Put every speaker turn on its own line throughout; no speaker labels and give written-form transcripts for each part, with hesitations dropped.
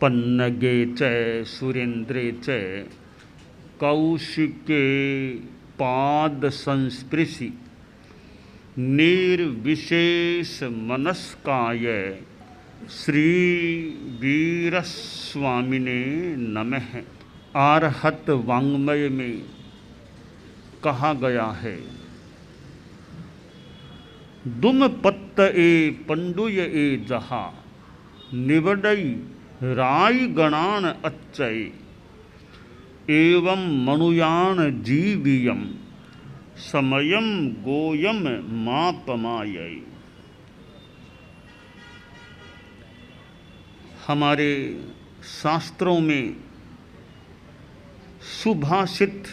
पन्नगे च सुरेन्द्रे च कौशिके पाद संस्पृशि निर्विशेष मनस्काय श्री वीरस्वामिने नमः। आर्हत वाङ्मय में कहा गया है, दुम पत्त ए पंडुय ए जहा निवडई राय गणान अच्छय एवं मनुयान जीवियम समयम गोयम मापमायै। हमारे शास्त्रों में सुभाषित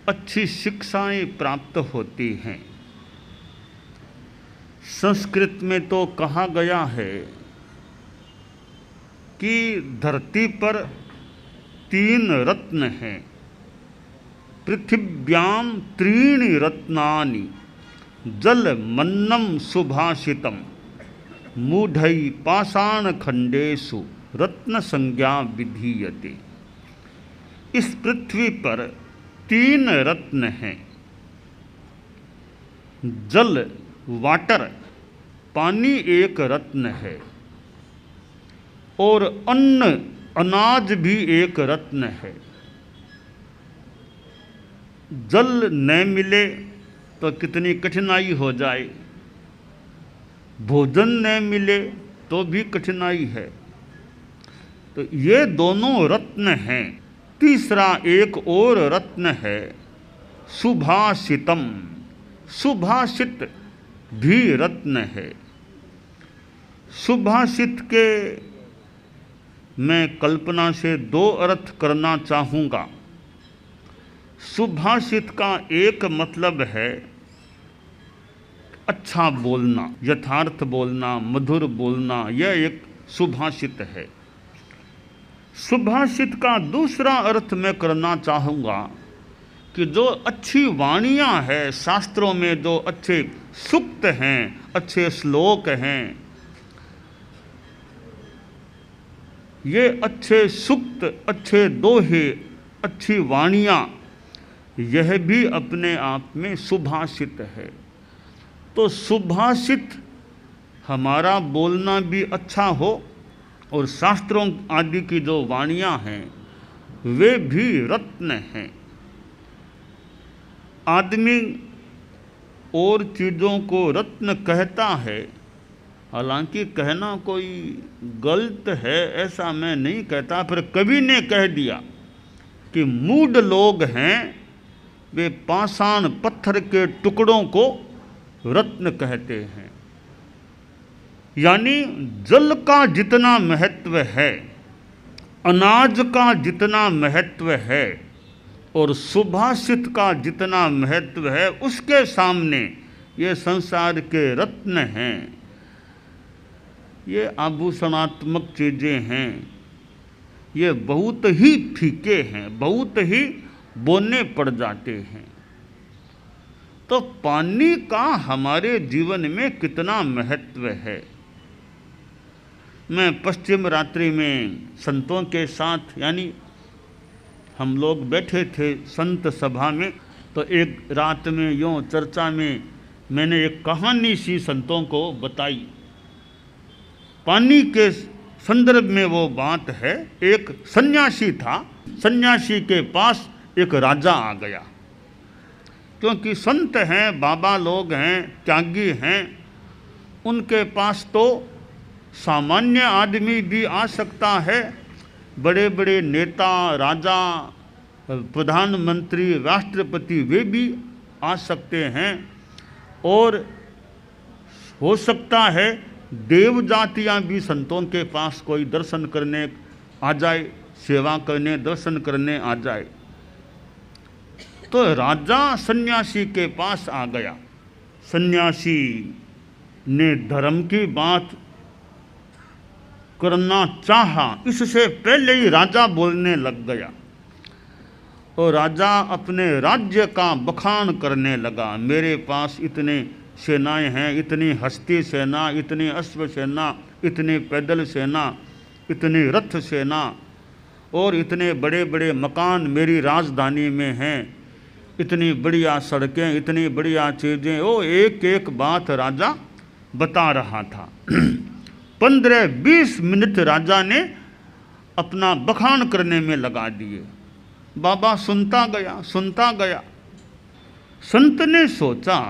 अच्छी शिक्षाएं प्राप्त होती हैं। संस्कृत में तो कहा गया है कि धरती पर 3 रत्न हैं, पृथिव्याम 3 रत्नानि जल मन्नम सुभाषितम मूढ़ई पाषाण खंडेषु रत्न संज्ञा विधीयते। इस पृथ्वी पर 3 रत्न हैं, जल वाटर पानी एक रत्न है और अन्न अनाज भी एक रत्न है। जल न मिले तो कितनी कठिनाई हो जाए, भोजन न मिले तो भी कठिनाई है। तो ये दोनों रत्न हैं। तीसरा एक और रत्न है सुभाषितम, सुभाषित भी रत्न है। सुभाषित के मैं कल्पना से 2 अर्थ करना चाहूँगा। सुभाषित का एक मतलब है अच्छा बोलना, यथार्थ बोलना, मधुर बोलना, यह एक सुभाषित है। सुभाषित का दूसरा अर्थ मैं करना चाहूँगा कि जो अच्छी वाणियाँ हैं, शास्त्रों में जो अच्छे सूक्त हैं, अच्छे श्लोक हैं, ये अच्छे सूक्त, अच्छे दोहे, अच्छी वाणियाँ, यह भी अपने आप में सुभाषित है। तो सुभाषित हमारा बोलना भी अच्छा हो और शास्त्रों आदि की जो वाणियाँ हैं वे भी रत्न हैं। आदमी और चीज़ों को रत्न कहता है, हालांकि कहना कोई गलत है ऐसा मैं नहीं कहता, पर कवि ने कह दिया कि मूढ़ लोग हैं वे पाषाण पत्थर के टुकड़ों को रत्न कहते हैं। यानी जल का जितना महत्व है, अनाज का जितना महत्व है और सुभाषित का जितना महत्व है, उसके सामने ये संसार के रत्न हैं, ये आभूषणात्मक चीज़ें हैं, ये बहुत ही फीके हैं, बहुत ही बोने पड़ जाते हैं। तो पानी का हमारे जीवन में कितना महत्व है। मैं पश्चिम रात्रि में संतों के साथ, यानी हम लोग बैठे थे संत सभा में, तो एक रात में यूँ चर्चा में मैंने एक कहानी सी संतों को बताई। पानी के संदर्भ में वो बात है, एक सन्यासी था, सन्यासी के पास एक राजा आ गया। क्योंकि संत हैं, बाबा लोग हैं, त्यागी हैं, उनके पास तो सामान्य आदमी भी आ सकता है, बड़े बड़े नेता, राजा, प्रधानमंत्री, राष्ट्रपति वे भी आ सकते हैं, और हो सकता है देव जातियाँ भी संतों के पास कोई दर्शन करने आ जाए, सेवा करने, दर्शन करने आ जाए। तो राजा सन्यासी के पास आ गया। सन्यासी ने धर्म की बात करना चाहा, इससे पहले ही राजा बोलने लग गया और राजा अपने राज्य का बखान करने लगा। मेरे पास इतने सेनाएं हैं, इतनी हस्ती सेना, इतनी अश्व सेना, इतनी पैदल सेना, इतनी रथ सेना और इतने बड़े बड़े मकान मेरी राजधानी में हैं, इतनी बढ़िया सड़कें, इतनी बढ़िया चीज़ें, वो एक एक बात राजा बता रहा था। 15-20 मिनट राजा ने अपना बखान करने में लगा दिए। बाबा सुनता गया सुनता गया। संत ने सोचा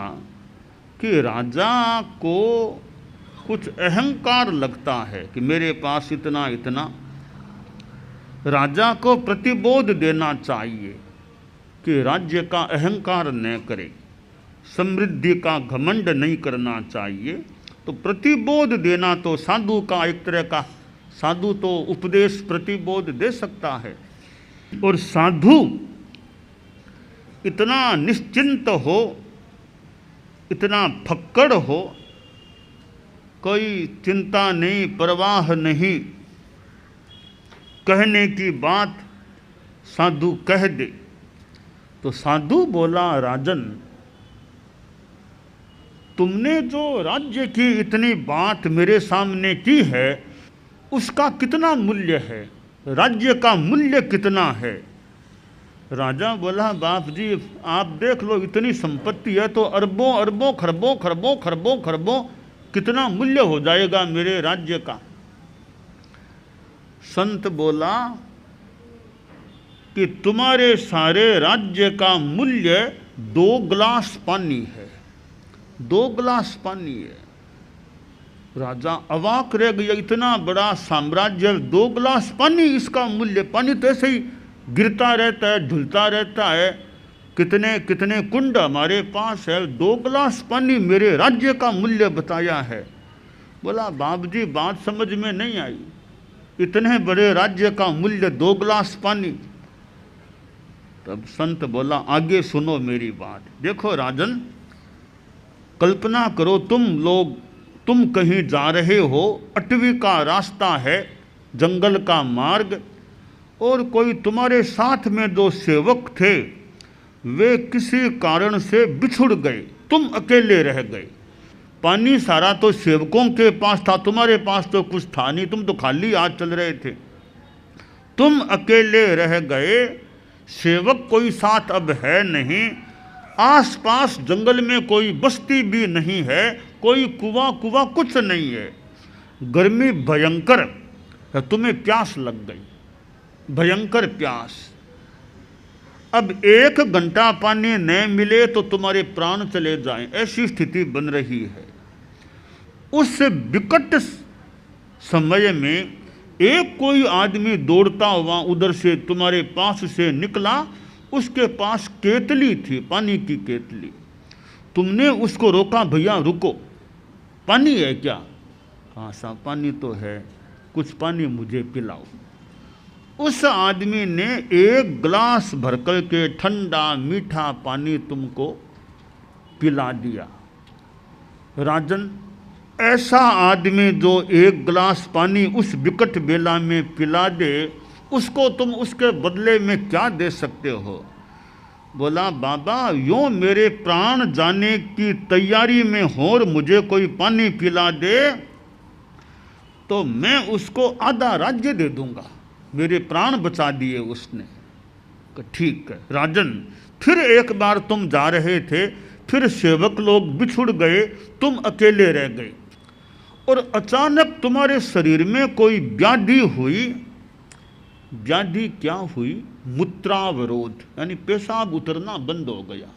कि राजा को कुछ अहंकार लगता है कि मेरे पास इतना इतना। राजा को प्रतिबोध देना चाहिए कि राज्य का अहंकार न करे, समृद्धि का घमंड नहीं करना चाहिए। तो प्रतिबोध देना तो साधु का एक तरह का, साधु तो उपदेश प्रतिबोध दे सकता है। और साधु इतना निश्चिंत हो, इतना फक्कड़ हो, कोई चिंता नहीं, परवाह नहीं, कहने की बात साधु कह दे। तो साधु बोला, राजन तुमने जो राज्य की इतनी बात मेरे सामने की है उसका कितना मूल्य है, राज्य का मूल्य कितना है। राजा बोला, बाप जी आप देख लो, इतनी संपत्ति है तो अरबों अरबों खरबों खरबों खरबों खरबों कितना मूल्य हो जाएगा मेरे राज्य का। संत बोला कि तुम्हारे सारे राज्य का मूल्य 2 गिलास पानी है, 2 गिलास पानी है। राजा अवाक रह गया, इतना बड़ा साम्राज्य, 2 गिलास पानी इसका मूल्य। पानी तो ऐसे ही गिरता रहता है, झुलता रहता है, कितने कितने कुंड हमारे पास है, 2 गिलास पानी मेरे राज्य का मूल्य बताया है। बोला, बाप जी बात समझ में नहीं आई, इतने बड़े राज्य का मूल्य 2 गिलास पानी। तब संत बोला, आगे सुनो मेरी बात। देखो राजन, कल्पना करो तुम कहीं जा रहे हो, 8वीं का रास्ता है, जंगल का मार्ग, और कोई तुम्हारे साथ में जो सेवक थे वे किसी कारण से बिछुड़ गए, तुम अकेले रह गए। पानी सारा तो सेवकों के पास था, तुम्हारे पास तो कुछ था नहीं, तुम तो खाली हाथ चल रहे थे। तुम अकेले रह गए, सेवक कोई साथ अब है नहीं, आसपास जंगल में कोई बस्ती भी नहीं है, कोई कुआं कुछ नहीं है, गर्मी भयंकर है, तुम्हें प्यास लग गई, भयंकर प्यास। अब 1 घंटा पानी न मिले तो तुम्हारे प्राण चले जाएं, ऐसी स्थिति बन रही है। उस विकट समय में एक कोई आदमी दौड़ता हुआ उधर से तुम्हारे पास से निकला, उसके पास केतली थी, पानी की केतली। तुमने उसको रोका, भैया रुको, पानी है क्या? हाँ साहब पानी तो है, कुछ पानी मुझे पिलाओ। उस आदमी ने 1 गिलास भरकर के ठंडा मीठा पानी तुमको पिला दिया। राजन, ऐसा आदमी जो 1 गिलास पानी उस विकट बेला में पिला दे, उसको तुम उसके बदले में क्या दे सकते हो? बोला, बाबा यूँ मेरे प्राण जाने की तैयारी में हो और मुझे कोई पानी पिला दे तो मैं उसको आधा राज्य दे दूंगा, मेरे प्राण बचा दिए उसने। ठीक है राजन, फिर एक बार तुम जा रहे थे, फिर सेवक लोग बिछुड़ गए, तुम अकेले रह गए, और अचानक तुम्हारे शरीर में कोई व्याधि हुई। व्याधि क्या हुई? मूत्रावरोध, यानी पेशाब उतरना बंद हो गया।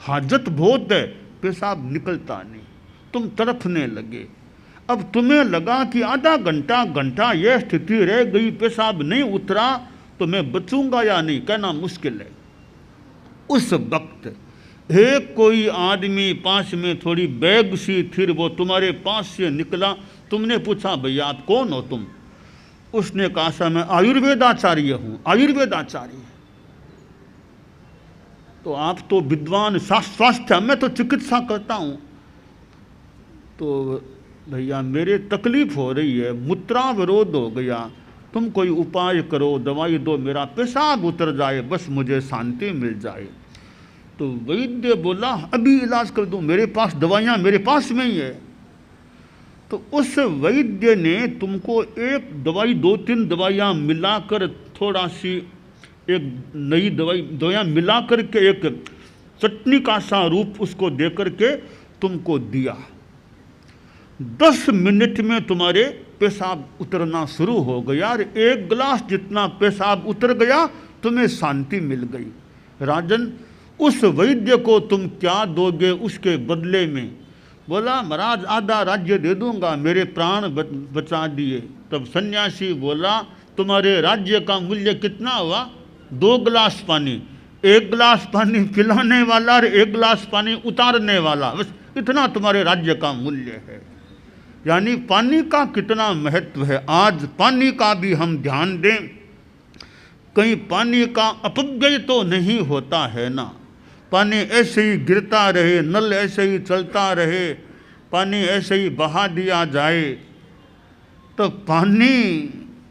हाजत बहुत है, पेशाब निकलता नहीं, तुम तड़फने लगे। अब तुम्हें लगा कि आधा घंटा यह स्थिति रह गई, पेशाब नहीं उतरा तो मैं बचूंगा या नहीं, कहना मुश्किल है। उस वक्त एक कोई आदमी पास में थोड़ी बैग सी थी, वो तुम्हारे पास से निकला। तुमने पूछा, भैया आप कौन हो तुम? उसने कहा, सा मैं आयुर्वेदाचार्य हूँ। आयुर्वेदाचार्य? तो आप तो विद्वान, स्वास्थ्य, मैं तो चिकित्सा करता हूँ। तो भैया मेरे तकलीफ हो रही है, मूत्रावरोध हो गया, तुम कोई उपाय करो, दवाई दो, मेरा पेशाब उतर जाए, बस मुझे शांति मिल जाए। तो वैद्य बोला, अभी इलाज कर दूं, मेरे पास दवाइयाँ मेरे पास में ही है। तो उस वैद्य ने तुमको एक दवाई, 2-3 दवाइयाँ मिलाकर, थोड़ा सी एक नई दवाइयाँ मिलाकर के एक चटनी का सा रूप उसको दे करके तुमको दिया। 10 मिनट में तुम्हारे पेशाब उतरना शुरू हो गया और 1 गिलास जितना पेशाब उतर गया, तुम्हें शांति मिल गई। राजन, उस वैद्य को तुम क्या दोगे उसके बदले में? बोला, महाराज आधा राज्य दे दूंगा, मेरे प्राण बचा दिए। तब सन्यासी बोला, तुम्हारे राज्य का मूल्य कितना हुआ? 2 गिलास पानी। 1 गिलास पानी पिलाने वाला और 1 गिलास पानी उतारने वाला, बस इतना तुम्हारे राज्य का मूल्य है। यानी पानी का कितना महत्व है। आज पानी का भी हम ध्यान दें, कहीं पानी का अपव्यय तो नहीं होता है ना। पानी ऐसे ही गिरता रहे, नल ऐसे ही चलता रहे, पानी ऐसे ही बहा दिया जाए, तो पानी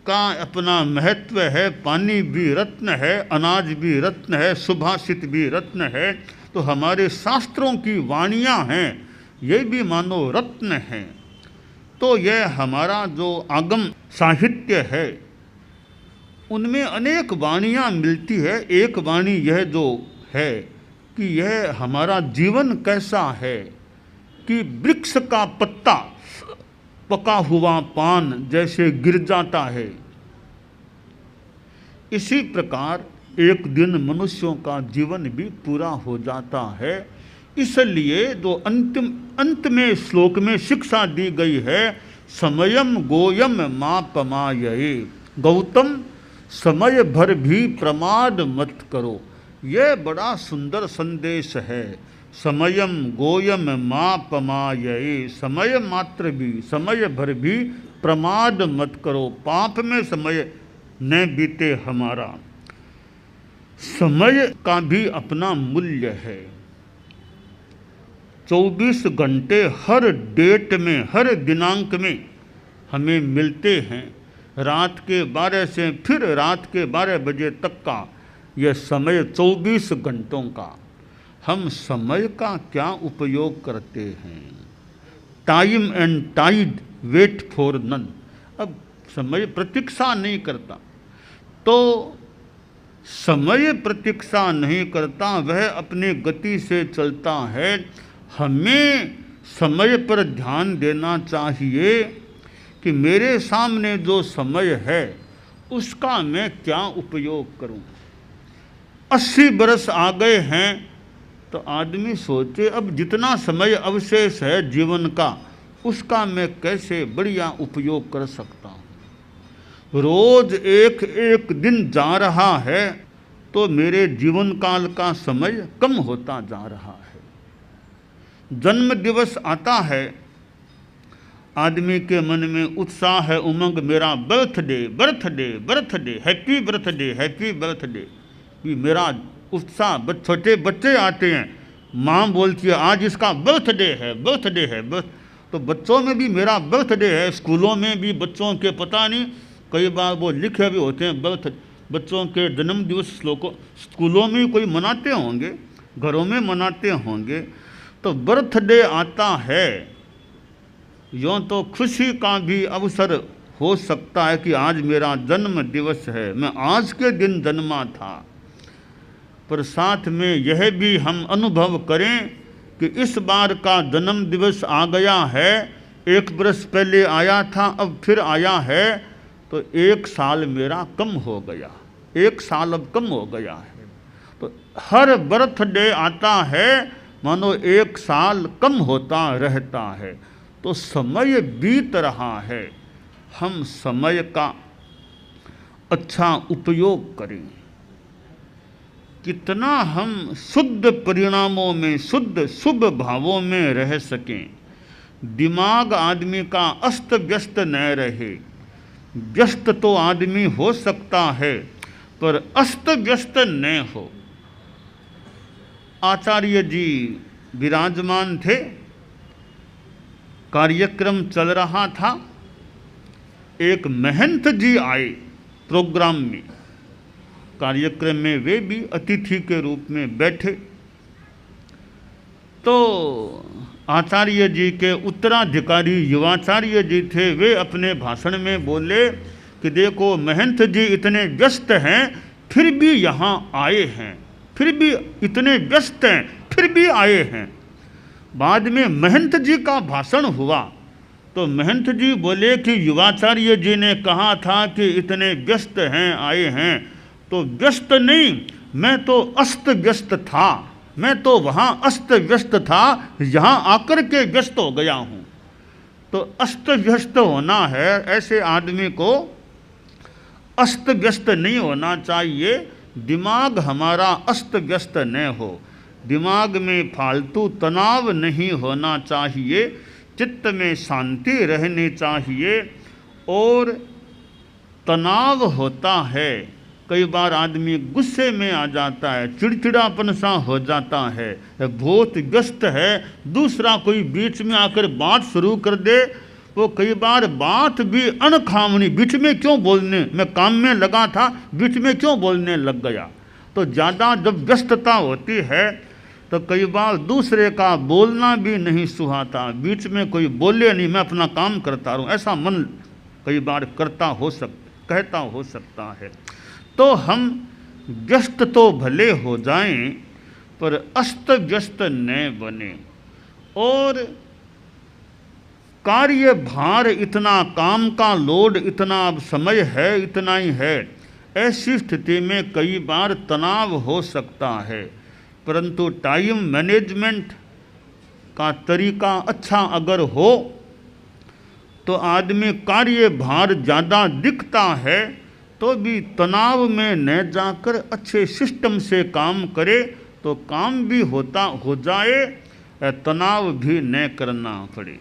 का अपना महत्व है। पानी भी रत्न है, अनाज भी रत्न है, सुभाषित भी रत्न है। तो हमारे शास्त्रों की वाणियाँ हैं, ये भी मानो रत्न हैं। तो यह हमारा जो आगम साहित्य है, उनमें अनेक वाणियाँ मिलती है। एक वाणी यह जो है कि यह हमारा जीवन कैसा है, कि वृक्ष का पत्ता पका हुआ पान जैसे गिर जाता है, इसी प्रकार एक दिन मनुष्यों का जीवन भी पूरा हो जाता है। इसलिए जो अंत में श्लोक में शिक्षा दी गई है, समयम गोयम मापमायये, गौतम समय भर भी प्रमाद मत करो। यह बड़ा सुंदर संदेश है। समयम गोयम मापमायये, समय मात्र भी, समय भर भी प्रमाद मत करो, पाप में समय न बीते हमारा। समय का भी अपना मूल्य है। 24 घंटे हर डेट में, हर दिनांक में हमें मिलते हैं। रात के 12 से फिर रात के 12 बजे तक का यह समय 24 घंटों का, हम समय का क्या उपयोग करते हैं? Time and tide wait for none. अब समय प्रतीक्षा नहीं करता, तो समय प्रतीक्षा नहीं करता, वह अपने गति से चलता है। हमें समय पर ध्यान देना चाहिए कि मेरे सामने जो समय है उसका मैं क्या उपयोग करूं। 80 बरस आ गए हैं तो आदमी सोचे अब जितना समय अवशेष है जीवन का, उसका मैं कैसे बढ़िया उपयोग कर सकता हूँ। रोज एक एक दिन जा रहा है तो मेरे जीवन काल का समय कम होता जा रहा है। जन्म दिवस आता है, आदमी के मन में उत्साह है, उमंग, मेरा birthday birthday birthday, happy birthday happy birthday. भी मेरा उत्साह, छोटे बच्चे आते हैं, माँ बोलती है आज इसका बर्थडे है बर्थडे है। तो बच्चों में भी मेरा बर्थडे है, स्कूलों में भी बच्चों के पता नहीं कई बार वो लिखे भी होते हैं बच्चों के जन्म दिवस श्लोकों, स्कूलों में कोई मनाते होंगे, घरों में मनाते होंगे। तो बर्थडे आता है, यूँ तो खुशी का भी अवसर हो सकता है कि आज मेरा जन्म दिवस है, मैं आज के दिन जन्मा था। पर साथ में यह भी हम अनुभव करें कि इस बार का जन्म दिवस आ गया है, 1 बरस पहले आया था, अब फिर आया है, तो 1 साल मेरा कम हो गया, 1 साल अब कम हो गया है। तो हर बर्थडे आता है मानो 1 साल कम होता रहता है। तो समय बीत रहा है, हम समय का अच्छा उपयोग करें। कितना हम शुद्ध परिणामों में, शुद्ध शुभ भावों में रह सकें। दिमाग आदमी का अस्त व्यस्त न रहे। व्यस्त तो आदमी हो सकता है पर अस्त व्यस्त न हो। आचार्य जी विराजमान थे, कार्यक्रम चल रहा था, एक महंत जी आए प्रोग्राम में, कार्यक्रम में वे भी अतिथि के रूप में बैठे। तो आचार्य जी के उत्तराधिकारी युवाचार्य जी थे, वे अपने भाषण में बोले कि देखो महंत जी इतने व्यस्त हैं फिर भी यहाँ आए हैं, फिर भी इतने व्यस्त हैं फिर भी आए हैं। बाद में महंत जी का भाषण हुआ तो महंत जी बोले कि युवाचार्य जी ने कहा था कि इतने व्यस्त हैं आए हैं, तो व्यस्त नहीं, मैं तो अस्त व्यस्त था, मैं तो वहाँ अस्त व्यस्त था, यहाँ आकर के व्यस्त हो गया हूँ। तो अस्त व्यस्त होना है, ऐसे आदमी को अस्त व्यस्त नहीं होना चाहिए। दिमाग हमारा अस्त व्यस्त न हो, दिमाग में फालतू तनाव नहीं होना चाहिए, चित्त में शांति रहनी चाहिए। और तनाव होता है, कई बार आदमी गुस्से में आ जाता है, चिड़चिड़ापन सा हो जाता है, बहुत व्यस्त है, दूसरा कोई बीच में आकर बात शुरू कर दे, वो कई बार बात भी अनखामनी, बीच में क्यों बोलने, मैं काम में लगा था बीच में क्यों बोलने लग गया। तो ज़्यादा जब व्यस्तता होती है तो कई बार दूसरे का बोलना भी नहीं सुहाता, बीच में कोई बोले नहीं, मैं अपना काम करता रहूं, ऐसा मन कई बार कहता हो सकता है। तो हम व्यस्त तो भले हो जाएं पर अस्त व्यस्त न बने। और कार्य भार इतना, काम का लोड इतना, अब समय है इतना ही है, ऐसी स्थिति में कई बार तनाव हो सकता है। परंतु टाइम मैनेजमेंट का तरीका अच्छा अगर हो तो आदमी कार्य भार ज़्यादा दिखता है तो भी तनाव में न जाकर अच्छे सिस्टम से काम करे तो काम भी हो जाए, तनाव भी न करना पड़े।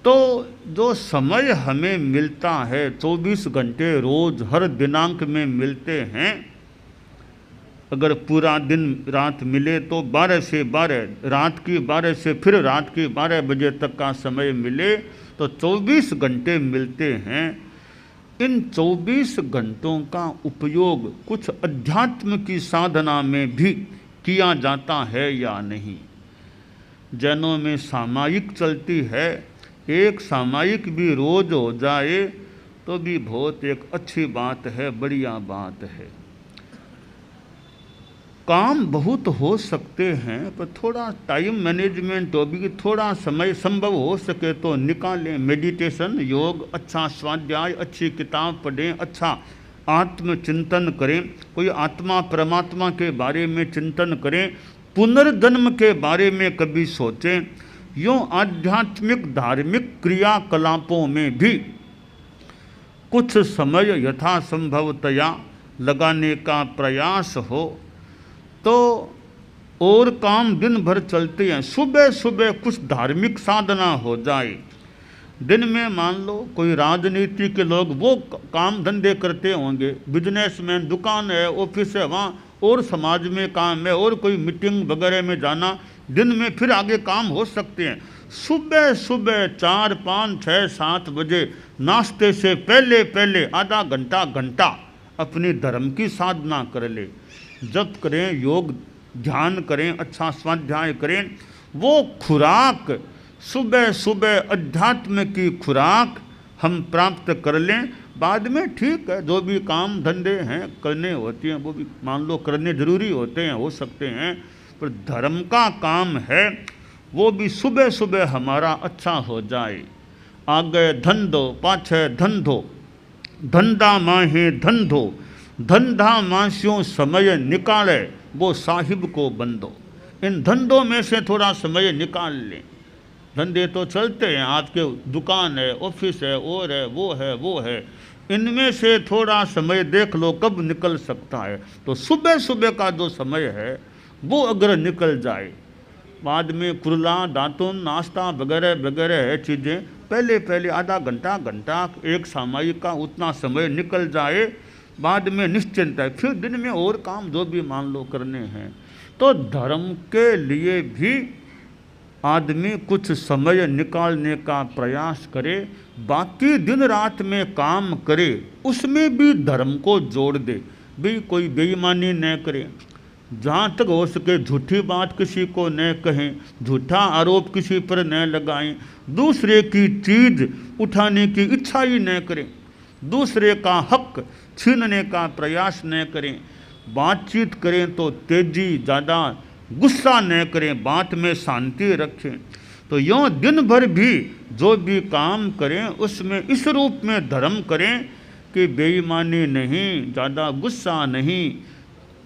तो जो समय हमें मिलता है 24 घंटे रोज़ हर दिनांक में मिलते हैं, अगर पूरा दिन रात मिले तो 12 से 12, रात की 12 से फिर रात की 12 बजे तक का समय मिले तो 24 घंटे मिलते हैं। इन 24 घंटों का उपयोग कुछ अध्यात्म की साधना में भी किया जाता है या नहीं। जैनों में सामायिक चलती है, एक सामायिक भी रोज हो जाए तो भी बहुत एक अच्छी बात है, बढ़िया बात है। काम बहुत हो सकते हैं पर थोड़ा टाइम मैनेजमेंट हो भी, थोड़ा समय संभव हो सके तो निकालें। मेडिटेशन, योग, अच्छा स्वाध्याय, अच्छी किताब पढ़ें, अच्छा आत्मचिंतन करें, कोई आत्मा परमात्मा के बारे में चिंतन करें, पुनर्जन्म के बारे में कभी सोचें। यूँ आध्यात्मिक धार्मिक क्रियाकलापों में भी कुछ समय यथासंभवतया लगाने का प्रयास हो तो और काम दिन भर चलते हैं। सुबह सुबह कुछ धार्मिक साधना हो जाए। दिन में मान लो कोई राजनीति के लोग वो काम धंधे करते होंगे, बिजनेसमैन, दुकान है, ऑफिस है, वहाँ और समाज में काम है और कोई मीटिंग वगैरह में जाना, दिन में फिर आगे काम हो सकते हैं। सुबह सुबह 4, 5, 6, 7 बजे नाश्ते से पहले आधा घंटा अपनी धर्म की साधना कर ले, जप करें, योग ध्यान करें, अच्छा स्वाध्याय करें। वो खुराक सुबह सुबह अध्यात्म की खुराक हम प्राप्त कर लें। बाद में ठीक है, जो भी काम धंधे हैं करने होते हैं वो भी मान लो करने जरूरी होते हैं, हो सकते हैं, पर धर्म का काम है वो भी सुबह सुबह हमारा अच्छा हो जाए। आगे धंधो पाछे धंधो, धंधा माहे धंधो, धंधा मास्यों समय निकाले, वो साहिब को बंदो। इन धंधों में से थोड़ा समय निकाल लें। धंधे तो चलते हैं, आपके दुकान है, ऑफिस है, और है, वो है, इनमें से थोड़ा समय देख लो कब निकल सकता है। तो सुबह सुबह का जो समय है वो अगर निकल जाए, बाद में कुरला, दातुन, नाश्ता वगैरह वगैरह है चीज़ें, पहले आधा घंटा एक सामायिक का उतना समय निकल जाए, बाद में निश्चिंत है, फिर दिन में और काम जो भी मान लो करने हैं। तो धर्म के लिए भी आदमी कुछ समय निकालने का प्रयास करे, बाकी दिन रात में काम करे, उसमें भी धर्म को जोड़ दे। भी कोई बेईमानी न करे, जहाँ तक हो सके झूठी बात किसी को न कहें, झूठा आरोप किसी पर न लगाएं, दूसरे की चीज उठाने की इच्छा ही न करें, दूसरे का हक छीनने का प्रयास न करें, बातचीत करें तो तेजी ज़्यादा, गुस्सा न करें, बात में शांति रखें। तो यूँ दिन भर भी जो भी काम करें उसमें इस रूप में धर्म करें कि बेईमानी नहीं, ज़्यादा गुस्सा नहीं,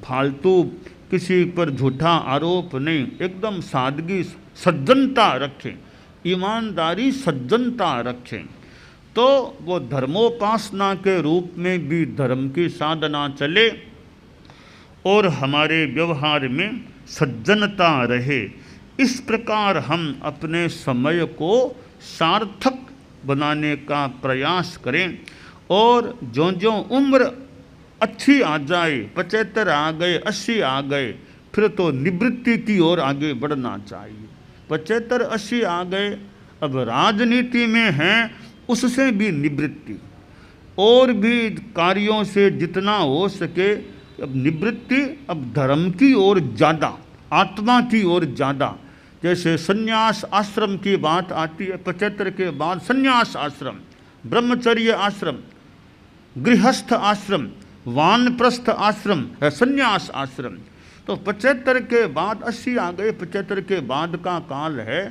फालतू किसी पर झूठा आरोप नहीं, एकदम सादगी सज्जनता रखें, ईमानदारी सज्जनता रखें। तो वो धर्मोपासना के रूप में भी धर्म की साधना चले और हमारे व्यवहार में सज्जनता रहे। इस प्रकार हम अपने समय को सार्थक बनाने का प्रयास करें और जो उम्र अच्छी आ जाए, 75 आ गए, 80 आ गए, फिर तो निवृत्ति की ओर आगे बढ़ना चाहिए। 75-80 आ गए, अब राजनीति में हैं, उससे भी निवृत्ति, और भी कार्यों से जितना हो सके अब निवृत्ति, अब धर्म की ओर ज़्यादा, आत्मा की ओर ज़्यादा। जैसे संन्यास आश्रम की बात आती है, 75 के बाद संन्यास आश्रम, ब्रह्मचर्य आश्रम, गृहस्थ आश्रम, वानप्रस्थ आश्रम है, संन्यास आश्रम। तो 75 के बाद 80 आ गए, 75 के बाद का काल है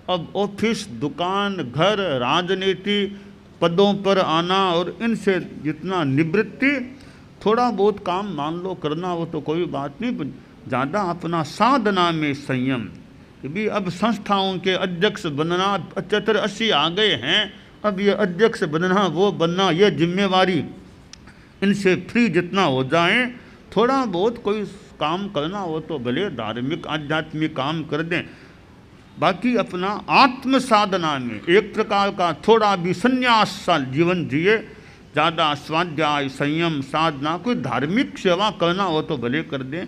अब ऑफिस, दुकान, घर, राजनीति, पदों पर आना और इनसे जितना निवृत्ति, थोड़ा बहुत काम मान लो करना हो तो कोई बात नहीं, ज़्यादा अपना साधना में संयम। भी अब संस्थाओं के अध्यक्ष बनना, 75-80 आ गए हैं, अब ये अध्यक्ष बनना, वो बनना, ये जिम्मेवारी इनसे फ्री जितना हो जाए, थोड़ा बहुत कोई काम करना हो तो भले धार्मिक आध्यात्मिक काम कर दें, बाकी अपना आत्म साधना में एक प्रकार का थोड़ा भी संन्यास सा जीवन जिए, ज़्यादा स्वाध्याय, संयम, साधना, कोई धार्मिक सेवा करना हो तो भले कर दें,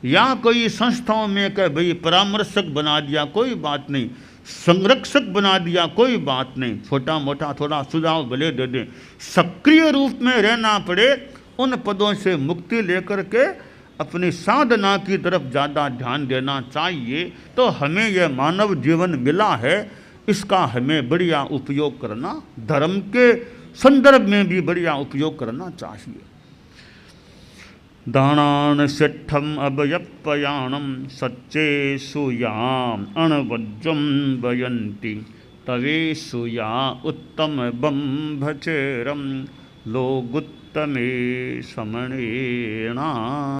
या कोई संस्थाओं में कह भाई परामर्शक बना दिया कोई बात नहीं, संरक्षक बना दिया कोई बात नहीं, छोटा मोटा थोड़ा सुझाव भले दे दें, सक्रिय रूप में रहना पड़े, उन पदों से मुक्ति लेकर के अपनी साधना की तरफ ज़्यादा ध्यान देना चाहिए। तो हमें यह मानव जीवन मिला है, इसका हमें बढ़िया उपयोग करना, धर्म के संदर्भ में भी बढ़िया उपयोग करना चाहिए। दानान सिद्धम अभयपयाणम सच्चे सुयाम अणवज्रम वयंती तवेशु या उत्तम बंभचेरम लोगुत्तमे समणेना।